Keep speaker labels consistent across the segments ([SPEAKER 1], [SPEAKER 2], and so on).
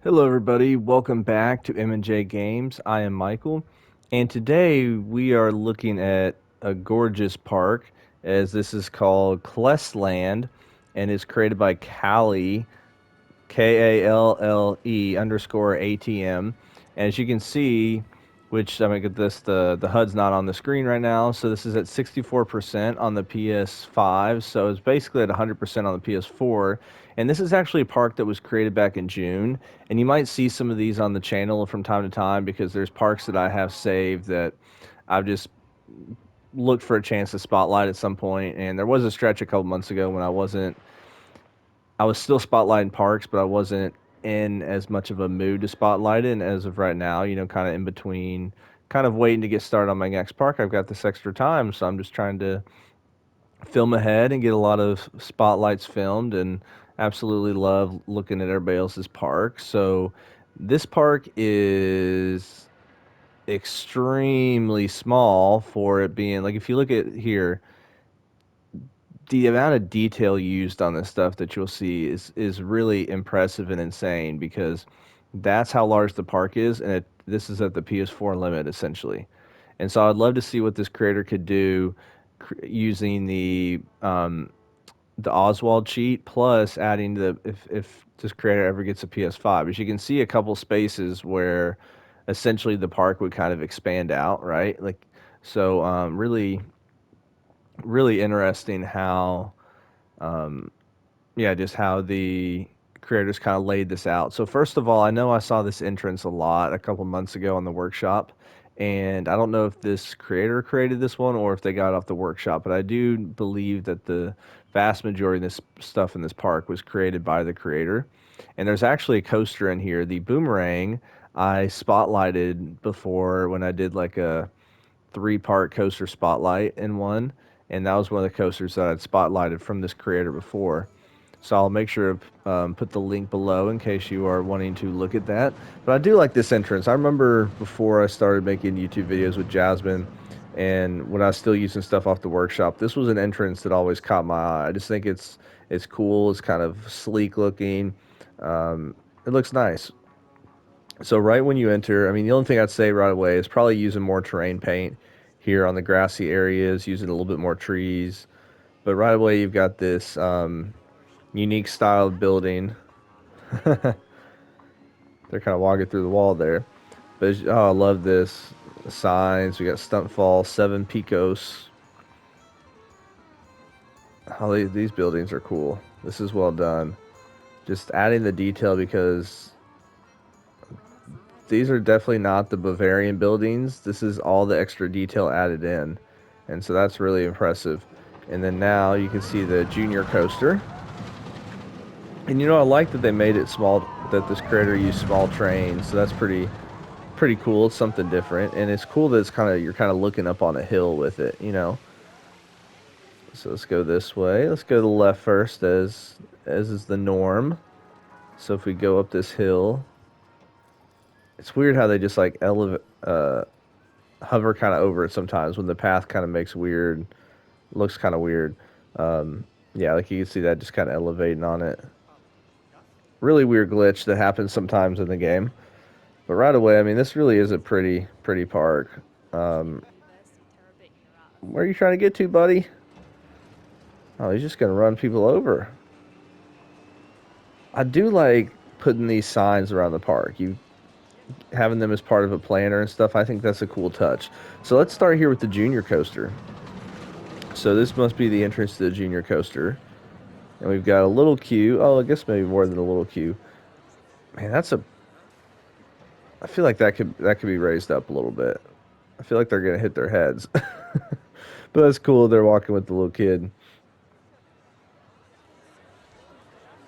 [SPEAKER 1] Hello, everybody. Welcome back to M&J Games. I am Michael, and today we are looking at a gorgeous park, as this is called Klessland, and is created by Callie, Kalle underscore ATM. And as you can see, which I'm gonna get this, the HUD's not on the screen right now, so this is at 64% on the PS5, so it's basically at 100% on the PS4. And this is actually a park that was created back in June, and you might see some of these on the channel from time to time because there's parks that I have saved that I've just looked for a chance to spotlight at some point. And there was a stretch a couple months ago when I was still spotlighting parks, but I wasn't in as much of a mood to spotlight it. And as of right now, kind of in between, kind of waiting to get started on my next park, I've got this extra time, so I'm just trying to film ahead and get a lot of spotlights filmed, and absolutely love looking at everybody else's park. So this park is extremely small for it being like, if you look at here, the amount of detail used on this stuff that you'll see is really impressive and insane, because that's how large the park is, and this is at the PS4 limit essentially. And so I'd love to see what this creator could do using the Oswald cheat, plus adding the, if this creator ever gets a PS5, as you can see a couple spaces where essentially the park would kind of expand out, right? Like, so really interesting how yeah, just how the creators kind of laid this out. So first of all, I know I saw this entrance a lot a couple months ago on the workshop, and I don't know if this creator created this one or if they got it off the workshop, but I do believe that the vast majority of this stuff in this park was created by the creator. And there's actually a coaster in here, the Boomerang. I spotlighted before when I did like a three-part coaster spotlight in one, and that was one of the coasters that I'd spotlighted from this creator before. So I'll make sure to put the link below in case you are wanting to look at that. But I do like this entrance. I remember before I started making YouTube videos with Jasmine, and when I was still using stuff off the workshop, this was an entrance that always caught my eye. I just think it's cool. It's kind of sleek looking. It looks nice. So right when you enter, I mean, the only thing I'd say right away is probably using more terrain paint here on the grassy areas, using a little bit more trees. But right away, you've got this unique style of building. They're kind of walking through the wall there. But oh, I love this. The signs. We got Stuntfall, 7 Picos. Oh, these buildings are cool. This is well done. Just adding the detail, because these are definitely not the Bavarian buildings. This is all the extra detail added in. And so that's really impressive. And then now you can see the junior coaster. And I like that they made it small, that this creator used small trains. So that's pretty cool. It's something different. And it's cool that you're kind of looking up on a hill with it. So let's go this way. Let's go to the left first, as is the norm. So if we go up this hill, it's weird how they just like hover kind of over it sometimes when the path kind of looks kind of weird. Yeah, like you can see that just kind of elevating on it. Really weird glitch that happens sometimes in the game. But right away, I mean, this really is a pretty park. Um, where are you trying to get to, buddy? Oh, he's just gonna run people over. I do like putting these signs around the park. You having them as part of a planner and stuff. I think that's a cool touch. So let's start here with the junior coaster. So this must be the entrance to the junior coaster. And we've got a little queue. Oh, I guess maybe more than a little queue. Man, I feel like that could be raised up a little bit. I feel like they're gonna hit their heads. But that's cool. They're walking with the little kid.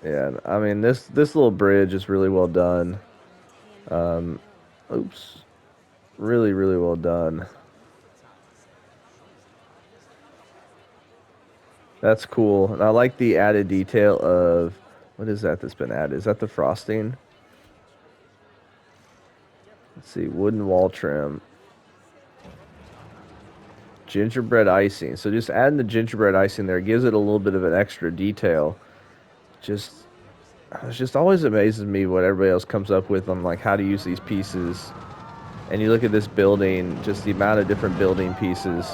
[SPEAKER 1] Yeah, I mean, this little bridge is really well done. Um, oops, really well done. That's cool, and I like the added detail of, what is that that's been added? Is that the frosting? Let's see, wooden wall trim, gingerbread icing. So just adding the gingerbread icing there gives it a little bit of an extra detail. Just it just always amazes me what everybody else comes up with on like how to use these pieces. And you look at this building, just the amount of different building pieces,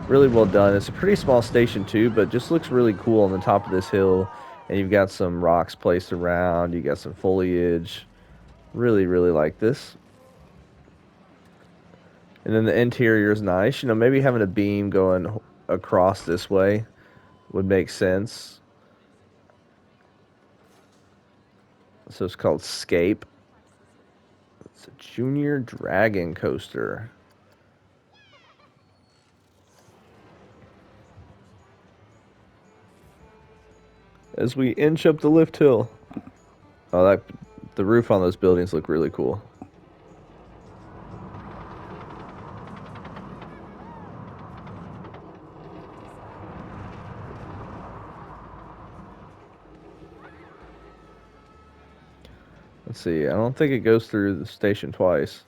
[SPEAKER 1] really well done. It's a pretty small station too, but just looks really cool on the top of this hill. And you've got some rocks placed around. You got some foliage. Really, really like this. And then the interior is nice. You know, maybe having a beam going across this way would make sense. So it's called Scape. It's a Junior Dragon coaster. As we inch up the lift hill. Oh, that the roof on those buildings look really cool. Let's see. I don't think it goes through the station twice.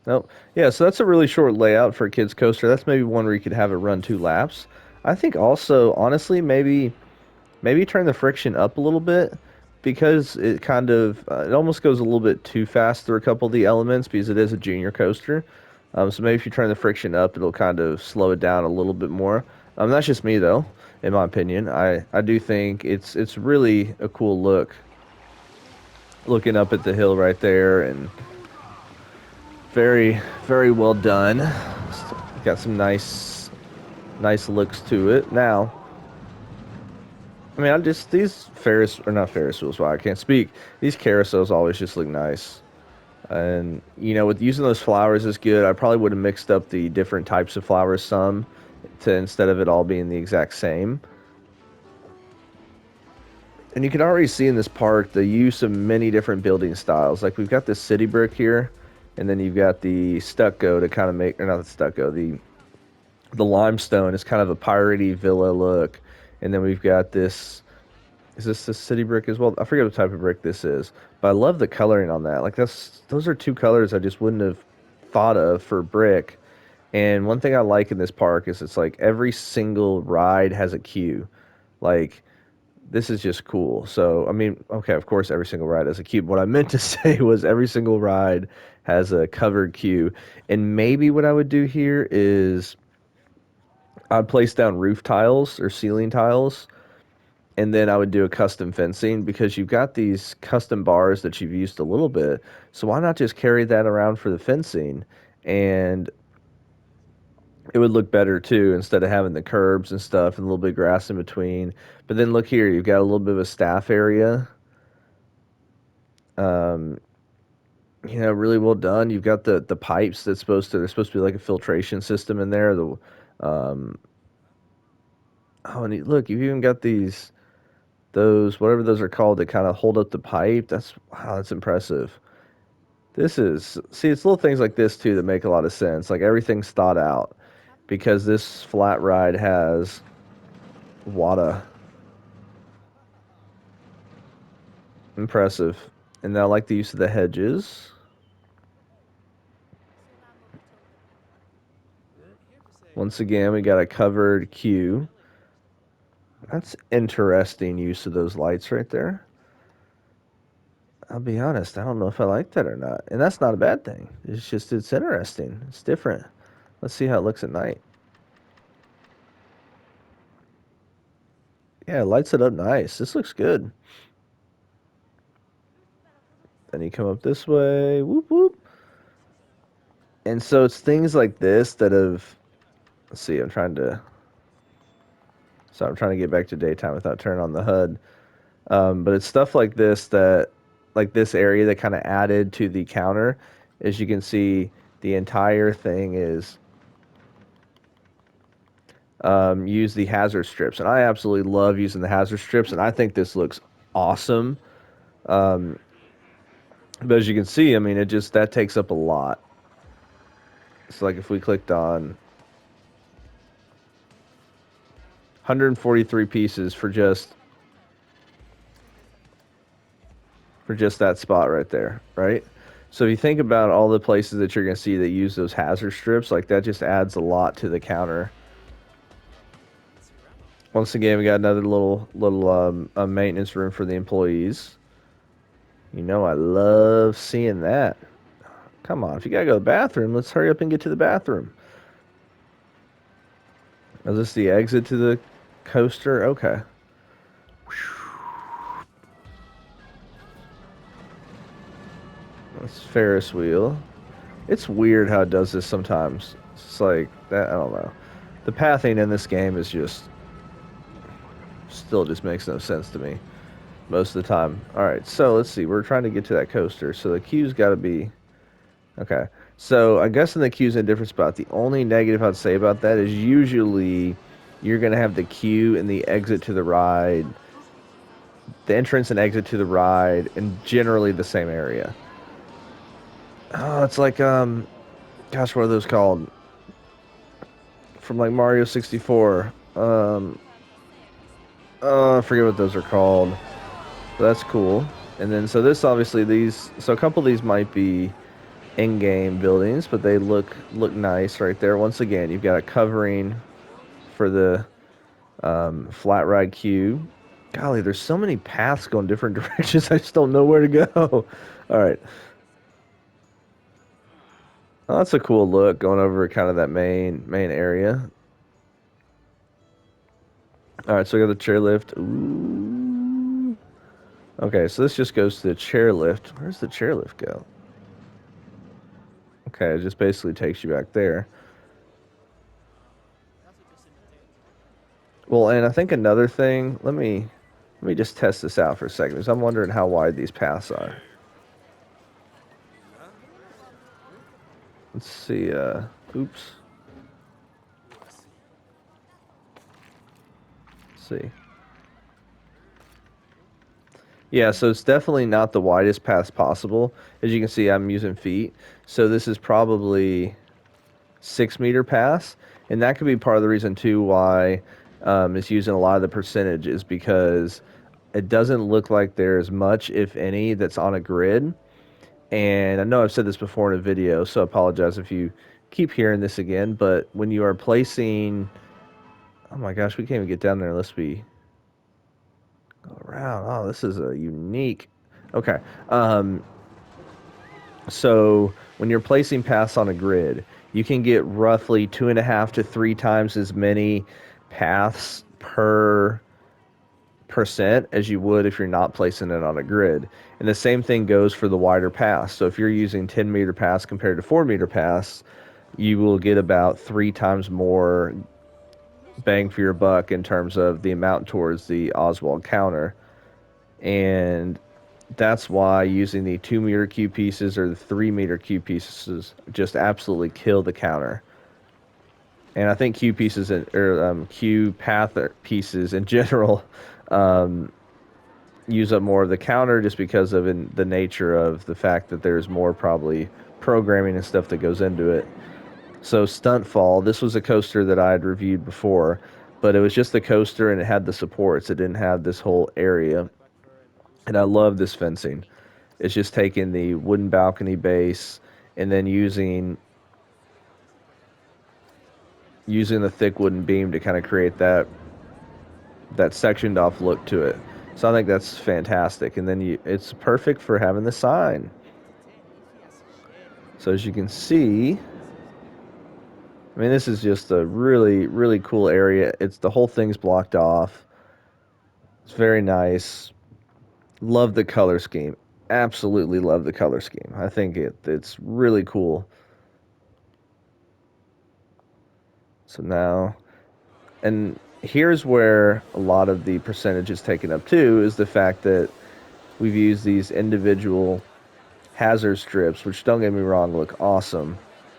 [SPEAKER 1] Nope. Yeah, so that's a really short layout for a kid's coaster. That's maybe one where you could have it run 2 laps. I think also, honestly, maybe turn the friction up a little bit because it kind of it almost goes a little bit too fast through a couple of the elements because it is a junior coaster. So maybe if you turn the friction up, it'll kind of slow it down a little bit more. That's just me though, in my opinion. I do think it's really a cool look looking up at the hill right there and very very well done. Got some nice looks to it. Now, I mean, I just these Ferris or not Ferris wheels. Wow, I can't speak. These carousels always just look nice, and you know, with using those flowers is good. I probably would have mixed up the different types of flowers some, to instead of it all being the exact same. And you can already see in this park the use of many different building styles. Like we've got this city brick here, and then you've got the stucco to kind of make, or not the stucco, the limestone is kind of a piratey villa look, and then we've got this. Is this the city brick as well? I forget what type of brick this is, but I love the coloring on that. Like those are two colors I just wouldn't have thought of for brick. And one thing I like in this park is it's like every single ride has a queue. Like this is just cool. So I mean, okay, of course every single ride has a queue. But what I meant to say was every single ride has a covered queue. And maybe what I would do here is I'd place down roof tiles or ceiling tiles and then I would do a custom fencing because you've got these custom bars that you've used a little bit. So why not just carry that around for the fencing? And it would look better too instead of having the curbs and stuff and a little bit of grass in between. But then look here, you've got a little bit of a staff area. Um, you know, really well done. You've got the pipes that's supposed to there's supposed to be like a filtration system in there. The um, oh, and look, you've even got those whatever those are called that kind of hold up the pipe. That's wow, that's impressive. This is see, it's little things like this too that make a lot of sense. Like everything's thought out because this flat ride has water. Impressive. And I like the use of the hedges. Once again, we got a covered queue. That's interesting use of those lights right there. I'll be honest, I don't know if I like that or not. And that's not a bad thing. It's just it's interesting. It's different. Let's see how it looks at night. Yeah, it lights it up nice. This looks good. Then you come up this way. Whoop whoop. And so it's things like this that have let's see, I'm trying to get back to daytime without turning on the HUD. But it's stuff like this that like this area that kind of added to the counter. As you can see, the entire thing is use the hazard strips, and I absolutely love using the hazard strips, and I think this looks awesome. Um, but as you can see, I mean, it just that takes up a lot. It's like if we clicked on 143 pieces for just that spot right there, right? So if you think about all the places that you're going to see that use those hazard strips, like that just adds a lot to the counter. Once again, we got another little maintenance room for the employees. You know I love seeing that. Come on, if you gotta go to the bathroom, let's hurry up and get to the bathroom. Is this the exit to the coaster? Okay. That's Ferris wheel. It's weird how it does this sometimes. It's like that. I don't know. The pathing in this game is just still just makes no sense to me most of the time. All right, so let's see. We're trying to get to that coaster, so the queue's got to be okay. So I guess in the queue's in a different spot. The only negative I'd say about that is usually you're gonna have the queue and the exit to the ride, the entrance and exit to the ride, and generally the same area. Oh, it's like gosh, what are those called? From like Mario 64. Oh, I forget what those are called. But that's cool. And then so this obviously these so a couple of these might be in-game buildings, but they look nice right there. Once again, you've got a covering for the flat ride queue. Golly, there's so many paths going different directions. I just don't know where to go. All right. Oh, that's a cool look going over kind of that main area. All right, so we got the chairlift. Ooh. Okay, so this just goes to the chairlift. Where's the chairlift go? Okay, it just basically takes you back there. Well, and I think another thing, let me just test this out for a second because I'm wondering how wide these paths are. Let's see, oops. Let's see. Yeah, so it's definitely not the widest path possible. As you can see, I'm using feet. So this is probably 6 meter pass, and that could be part of the reason too why it's using a lot of the percentage is because it doesn't look like there's much, if any, that's on a grid. And I know I've said this before in a video, so I apologize if you keep hearing this again. But when you are placing, oh my gosh, we can't even get down there unless we go around. Oh, this is a unique. Okay. Um, so when you're placing paths on a grid, you can get roughly 2.5 to 3 times as many paths per percent as you would if you're not placing it on a grid. And the same thing goes for the wider paths. So if you're using 10-meter paths compared to 4-meter paths, you will get about 3 times more bang for your buck in terms of the amount towards the Oswald counter. And that's why using the 2-meter cube pieces or the 3-meter cube pieces just absolutely kill the counter. And I think cube pieces or cube path pieces in general um, use up more of the counter just because of the nature of the fact that there's more probably programming and stuff that goes into it. So Stuntfall, this was a coaster that I had reviewed before, but it was just the coaster and it had the supports. It didn't have this whole area. And I love this fencing. It's just taking the wooden balcony base and then using the thick wooden beam to kind of create that sectioned off look to it. So I think that's fantastic. And then it's perfect for having the sign. So as you can see, I mean, this is just a really, really cool area. It's the whole thing's blocked off. It's very nice. Love the color scheme. Absolutely love the color scheme. I think it's really cool. So now, and here's where a lot of the percentage is taken up too, is the fact that we've used these individual hazard strips, which don't get me wrong, look awesome.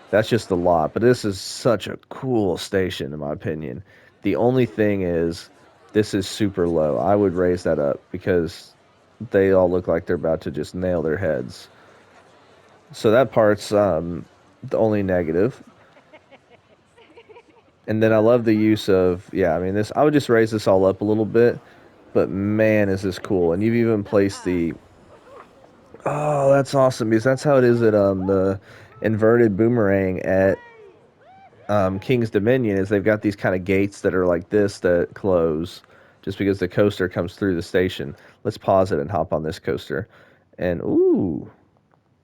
[SPEAKER 1] That's just a lot, but this is such a cool station in my opinion. The only thing is this is super low. I would raise that up because they all look like they're about to just nail their heads. So that part's the only negative. And then I love the use of, yeah, I mean, this, I would just raise this all up a little bit, but man, is this cool. And you've even placed oh, that's awesome because that's how it is at the inverted boomerang at King's Dominion is they've got these kind of gates that are like this that close just because the coaster comes through the station. Let's pause it and hop on this coaster. And ooh,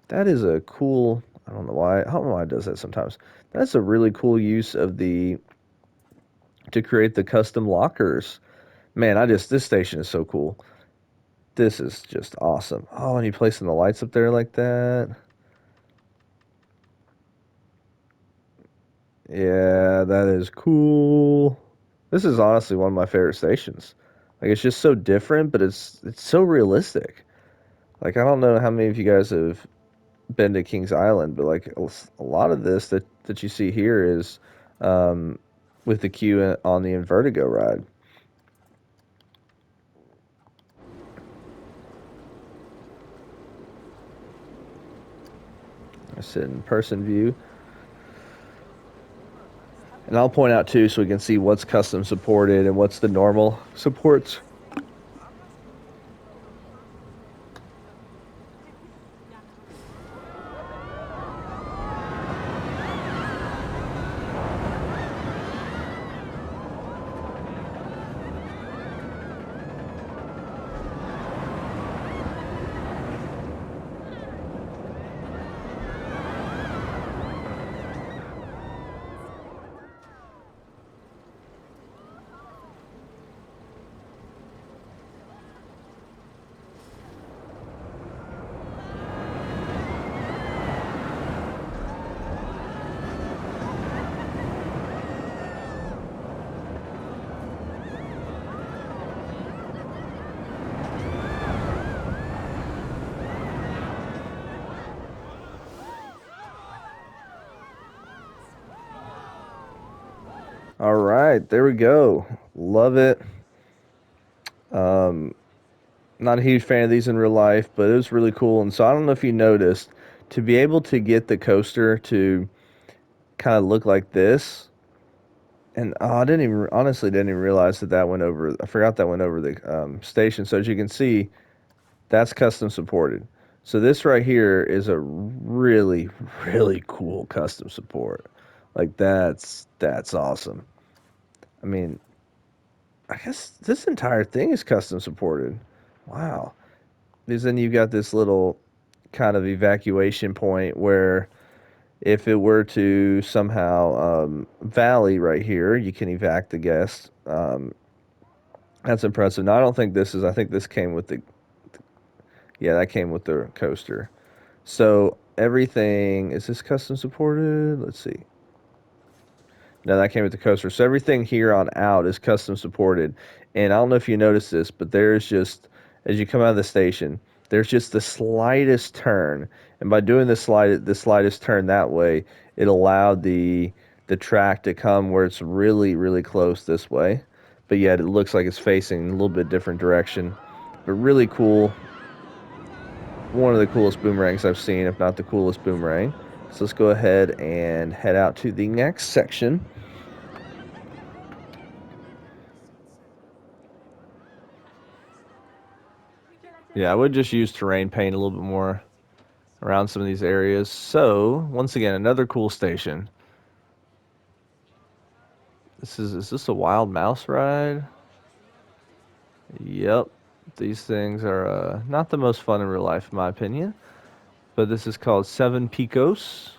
[SPEAKER 1] that is a cool. I don't know why. I don't know why it does that sometimes. That's a really cool use of the to create the custom lockers. Man, this station is so cool. This is just awesome. Oh, and you placing the lights up there like that. Yeah, that is cool. This is honestly one of my favorite stations. Like it's just so different, but it's so realistic. Like I don't know how many of you guys have been to Kings Island, but like a lot of this that you see here is um, with the queue on the Invertigo ride. I sit in person view, and I'll point out too, so we can see what's custom supported and what's the normal supports. All right, there we go. Love it. Um, Not a huge fan of these in real life, but it was really cool. And so I don't know if you noticed, to be able to get the coaster to kind of look like this, and oh, I didn't even honestly didn't even realize that went over. I forgot that went over the station. So as you can see, that's custom supported. So this right here is a really really cool custom support. Like that's awesome. I mean, I guess this entire thing is custom supported. Wow. Because then you've got this little kind of evacuation point where if it were to somehow valley right here, you can evac the guests. That's impressive. Now, I don't think this is, I think this came with the, yeah, that came with the coaster. So everything, is this custom supported? Let's see. No, that came with the coaster. So everything here on out is custom supported. And I don't know if you noticed this, but there's just, as you come out of the station, there's just the slightest turn. And by doing the slightest turn that way, it allowed the track to come where it's really, really close this way. But yet it looks like it's facing a little bit different direction. But really cool. One of the coolest boomerangs I've seen, if not the coolest boomerang. So let's go ahead and head out to the next section. Yeah, I would just use terrain paint a little bit more around some of these areas. So, once again, another cool station. Is this a wild mouse ride? Yep. These things are not the most fun in real life, in my opinion. But this is called Seven Picos.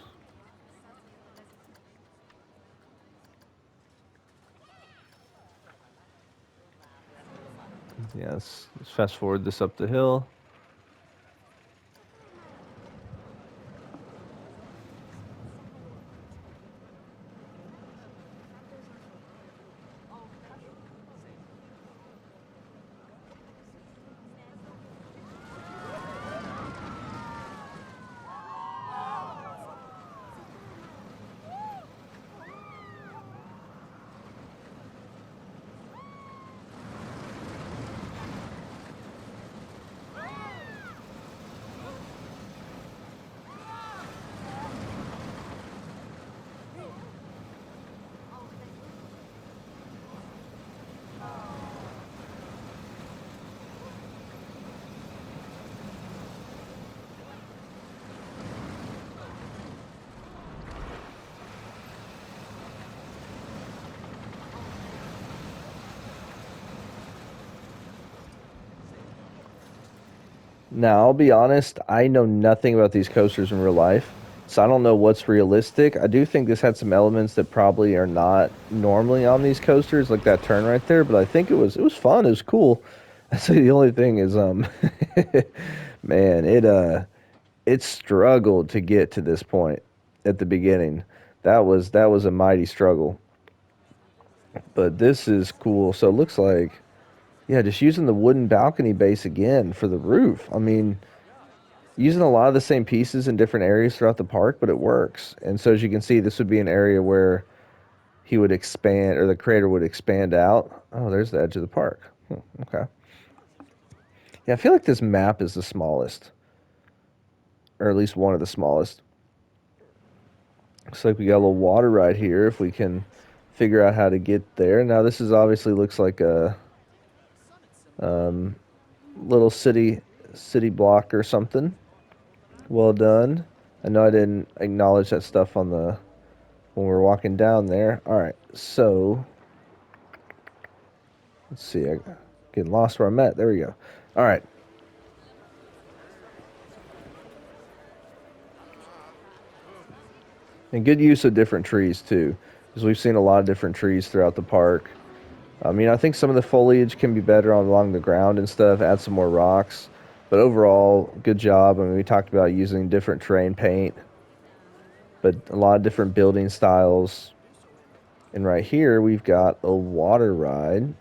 [SPEAKER 1] Yes, let's fast forward this up the hill. Now, I'll be honest, I know nothing about these coasters in real life, so I don't know what's realistic. I do think this had some elements that probably are not normally on these coasters, like that turn right there, but I think it was fun, it was cool. So the only thing is man, it struggled to get to this point at the beginning. That was a mighty struggle. But this is cool. So it looks like yeah, just using the wooden balcony base again for the roof. I mean, using a lot of the same pieces in different areas throughout the park, but it works. And so as you can see, this would be an area where he would expand, or the creator would expand out. Oh, there's the edge of the park. Okay. Yeah, I feel like this map is the smallest, or at least one of the smallest. Looks like we got a little water right here. If we can figure out how to get there. Now this is obviously looks like a um, little city block or something. Well done. I know I didn't acknowledge that stuff on the when we were walking down there. All right, so let's see. I getting lost where I'm at. There we go. All right, and good use of different trees too, because we've seen a lot of different trees throughout the park. I mean, I think some of the foliage can be better on along the ground and stuff. Add some more rocks, but overall, good job. I mean, we talked about using different terrain paint, but a lot of different building styles. And right here, we've got a water ride.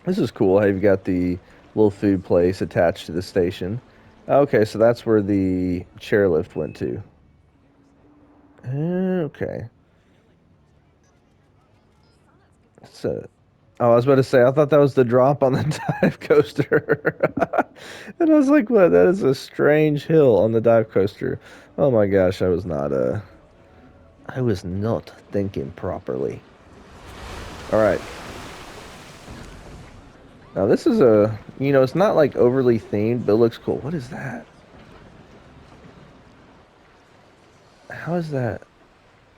[SPEAKER 1] This is cool how you've got the little food place attached to the station. Okay, so that's where the chairlift went to. Okay. So, oh, I was about to say, I thought that was the drop on the dive coaster. And I was like, what? That is a strange hill on the dive coaster. Oh my gosh, I was not thinking properly. All right. Now this is it's not like overly themed, but it looks cool. What is that? How is that?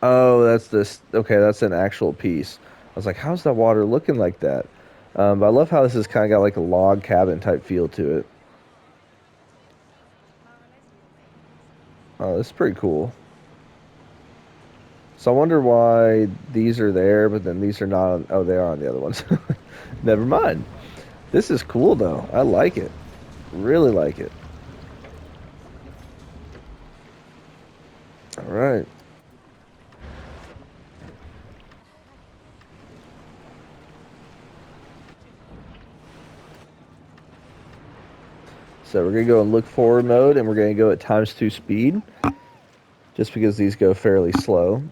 [SPEAKER 1] Oh, that's this. Okay, that's an actual piece. I was like, how's that water looking like that? But I love how this has kind of got like a log cabin type feel to it. Oh, this is pretty cool. So I wonder why these are there, but then these are not on. Oh, they are on the other ones. Never mind. This is cool though. I like it. Really like it. All right. So we're gonna go in look forward mode, and we're gonna go at ×2 speed, just because these go fairly slow.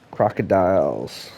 [SPEAKER 1] Crocodiles.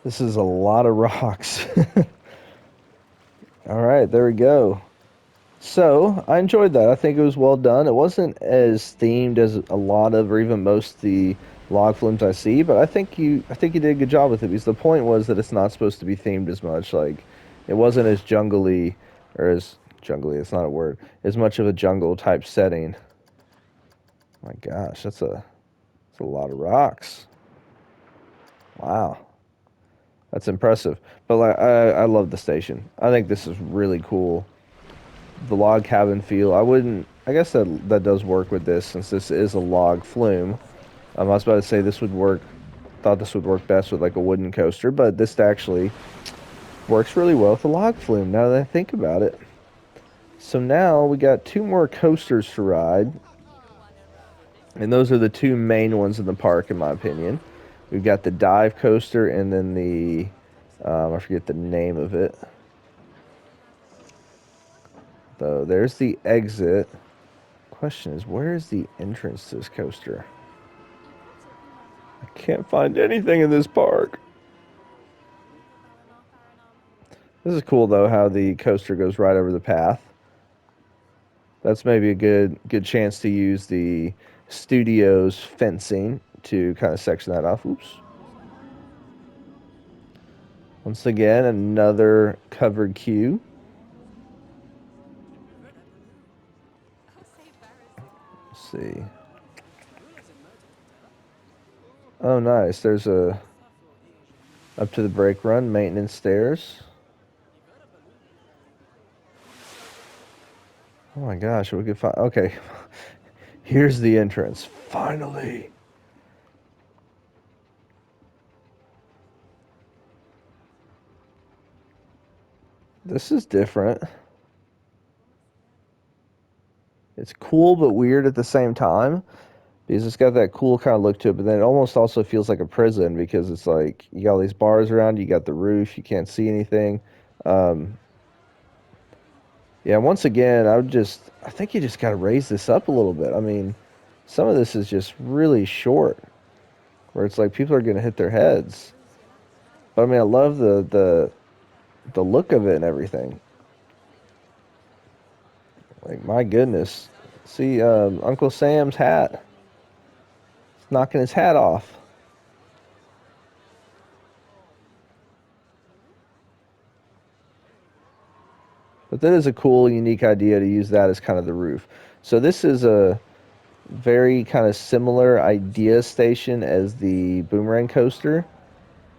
[SPEAKER 1] This is a lot of rocks. All right, there we go. So I enjoyed that. I think it was well done. It wasn't as themed as a lot of, or even most the log flumes I see, but I think you did a good job with it because the point was that it's not supposed to be themed as much. Like it wasn't as jungly or as jungly. It's not a word. As much of a jungle type setting. My gosh, that's a lot of rocks. Wow, that's impressive. But like, I love the station. I think this is really cool. The log cabin feel. I wouldn't. I guess that does work with this since this is a log flume. I was about to say this would work. Thought this would work best with like a wooden coaster, but this actually works really well with a log flume. Now that I think about it. So now we got two more coasters to ride, and those are the two main ones in the park, in my opinion. We've got the dive coaster and then the I forget the name of it. Though there's the exit. Question is, where is the entrance to this coaster? I can't find anything in this park. This is cool though, how the coaster goes right over the path. That's maybe a good chance to use the studio's fencing to kind of section that off. Oops. Once again, another covered queue. Let's see. Oh, nice. There's a up to the brake run, maintenance stairs. Oh my gosh, we could find. Okay, here's the entrance. Finally. This is different. It's cool but weird at the same time because it's got that cool kind of look to it, but then it almost also feels like a prison because it's like you got all these bars around, you got the roof, you can't see anything. Um, yeah, once again, I think you just got to raise this up a little bit. I mean, some of this is just really short, where it's like people are going to hit their heads. But I mean, I love the look of it and everything. Like my goodness, see Uncle Sam's hat. He's knocking his hat off. But that is a cool, unique idea to use that as kind of the roof. So this is a very kind of similar idea station as the Boomerang coaster,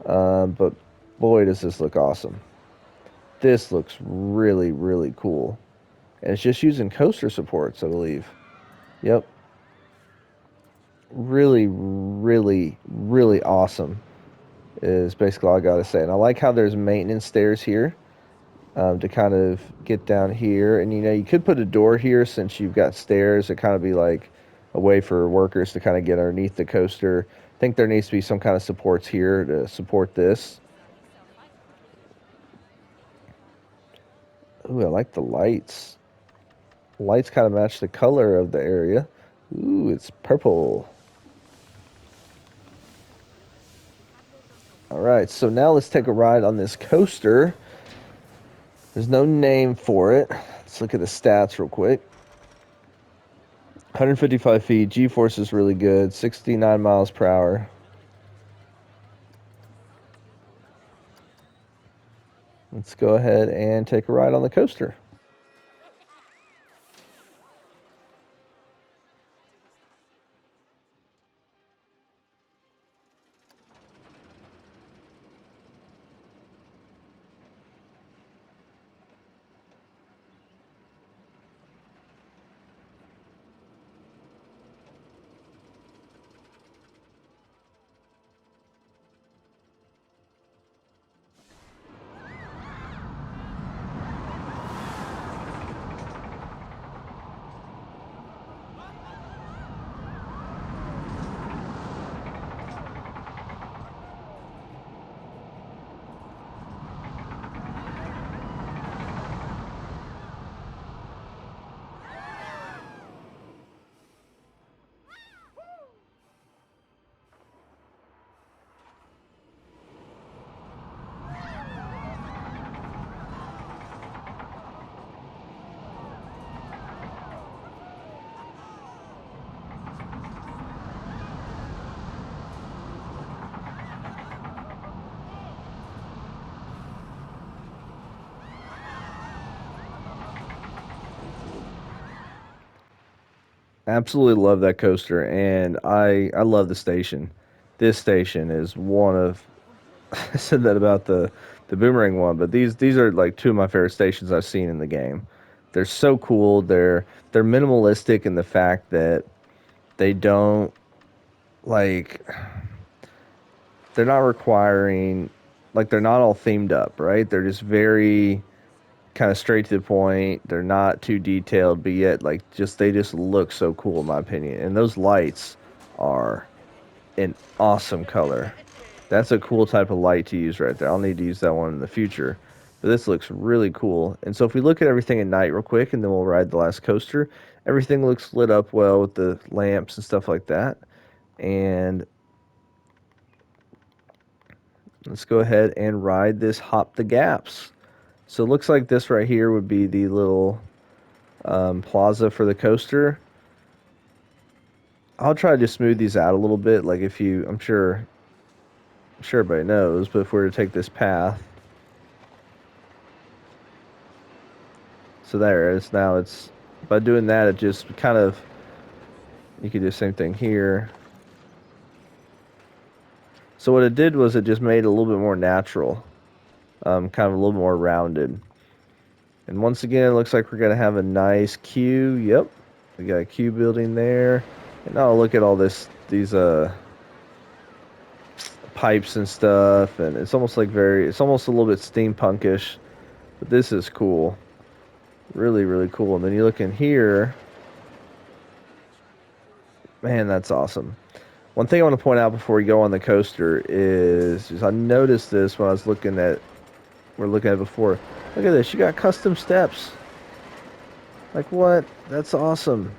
[SPEAKER 1] but boy, does this look awesome. This looks really, really cool. And it's just using coaster supports, I believe. Yep. Really, really, really awesome is basically all I got to say. And I like how there's maintenance stairs here to kind of get down here. And, you know, you could put a door here since you've got stairs to kind of be like a way for workers to kind of get underneath the coaster. I think there needs to be some kind of supports here to support this. Ooh, I like the lights. Lights kind of match the color of the area. Ooh, it's purple. All right, so now let's take a ride on this coaster. There's no name for it. Let's look at the stats real quick. 155 feet. G-force is really good. 69 miles per hour. Let's go ahead and take a ride on the coaster. Absolutely love that coaster, and I love the station. this station is one of I said that about the Boomerang one, but these are like two of my favorite stations I've seen in the game. They're so cool. They're minimalistic in the fact that they don't like they're not requiring like they're not all themed up, right? They're just very kind of straight to the point. They're not too detailed, but yet like just they just look so cool in my opinion. And those lights are an awesome color. That's a cool type of light to use right there. I'll need to use that one in the future. But this looks really cool. And so if we look at everything at night real quick and then we'll ride the last coaster, everything looks lit up well with the lamps and stuff like that. And let's go ahead and ride this Hop the Gaps. So it looks like this right here would be the little plaza for the coaster. I'll try to just smooth these out a little bit. Like if you, I'm sure everybody knows, but if we were to take this path, so there it is. Now it's by doing that, it just kind of you could do the same thing here. So what it did was it just made it a little bit more natural, kind of a little more rounded. And once again, it looks like we're gonna have a nice queue. Yep, we got a queue building there. And now look at all these pipes and stuff, and it's almost like it's almost a little bit steampunkish. But this is cool, really really cool. And then you look in here, man, that's awesome. One thing I want to point out before we go on the coaster is I noticed this when I was we're looking at it before. Look at this, you got custom steps. Like what? That's awesome.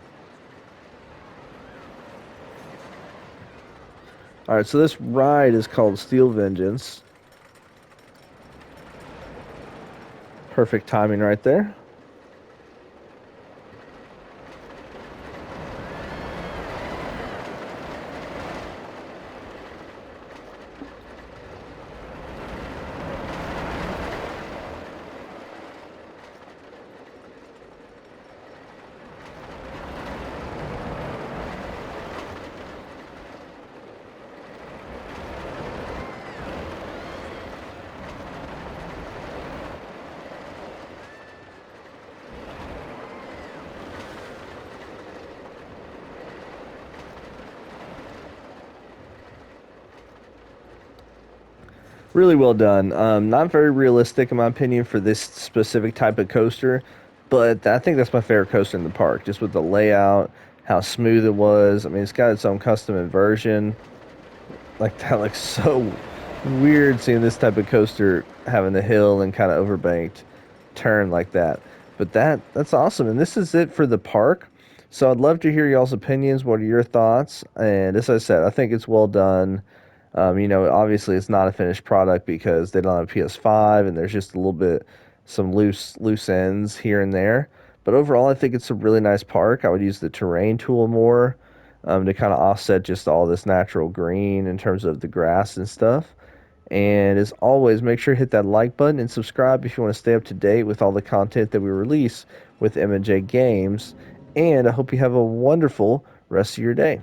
[SPEAKER 1] All right, so this ride is called Steel Vengeance. Perfect timing right there. Really well done. Not very realistic in my opinion for this specific type of coaster, but I think that's my favorite coaster in the park. Just with the layout, how smooth it was. I mean, it's got its own custom inversion. Like that looks so weird seeing this type of coaster having the hill and kind of overbanked turn like that. But that's awesome. And this is it for the park. So I'd love to hear y'all's opinions. What are your thoughts? And as I said, I think it's well done. Obviously it's not a finished product because they don't have PS5 and there's just a little bit some loose ends here and there. But overall, I think it's a really nice park. I would use the terrain tool more to kind of offset just all this natural green in terms of the grass and stuff. And as always, make sure to hit that like button and subscribe if you want to stay up to date with all the content that we release with M&J Games. And I hope you have a wonderful rest of your day.